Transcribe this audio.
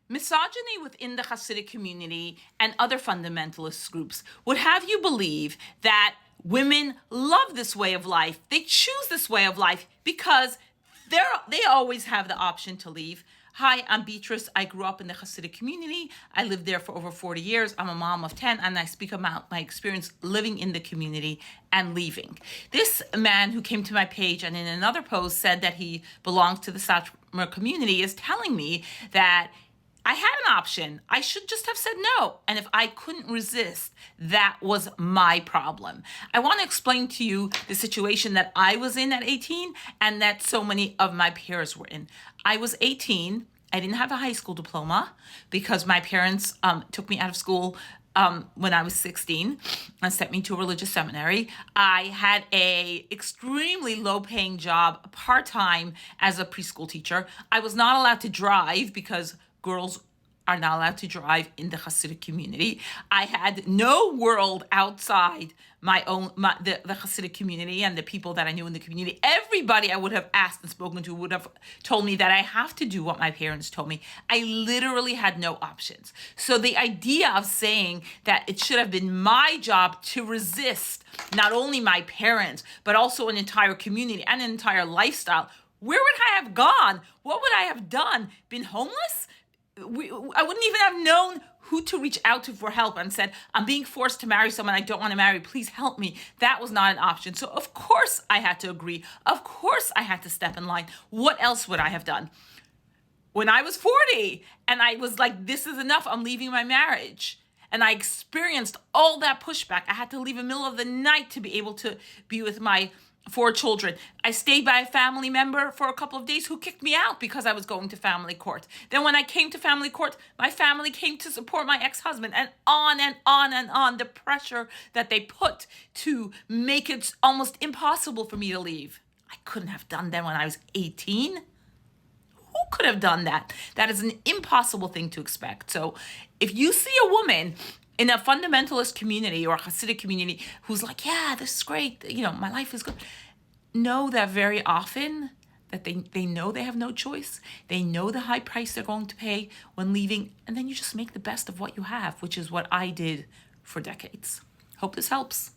Misogyny within the Hasidic community and other fundamentalist groups would have you believe that women love this way of life. They choose this way of life because they always have the option to leave. Hi, I'm Beatrice. I grew up in the Hasidic community. I lived there for over 40 years. I'm a mom of 10, and I speak about my experience living in the community and leaving. This man who came to my page and in another post said that he belongs to the Satmar community is telling me that I had an option. I should just have said no. And if I couldn't resist, that was my problem. I want to explain to you the situation that I was in at 18 and that so many of my peers were in. I was 18. I didn't have a high school diploma because my parents took me out of school when I was 16 and sent me to a religious seminary. I had a extremely low-paying job, part-time as a preschool teacher. I was not allowed to drive because girls are not allowed to drive in the Hasidic community. I had no world outside the Hasidic community and the people that I knew in the community. Everybody I would have asked and spoken to would have told me that I have to do what my parents told me. I literally had no options. So the idea of saying that it should have been my job to resist not only my parents, but also an entire community and an entire lifestyle, where would I have gone? What would I have done? Been homeless? I wouldn't even have known who to reach out to for help and said, I'm being forced to marry someone I don't want to marry. Please help me. That was not an option. So of course I had to agree. Of course I had to step in line. What else would I have done? When I was 40 and I was like, this is enough. I'm leaving my marriage. And I experienced all that pushback. I had to leave in the middle of the night to be able to be with my 4 children. I stayed by a family member for a couple of days who kicked me out because I was going to family court. Then when I came to family court, my family came to support my ex-husband, and on and on and on. The pressure that they put to make it almost impossible for me to leave. I couldn't have done that when I was 18. Who could have done that? That is an impossible thing to expect. So if you see a woman in a fundamentalist community or a Hasidic community who's like, yeah, this is great, my life is good, know that very often that they know they have no choice. They know the high price they're going to pay when leaving, and then you just make the best of what you have, which is what I did for decades. Hope this helps.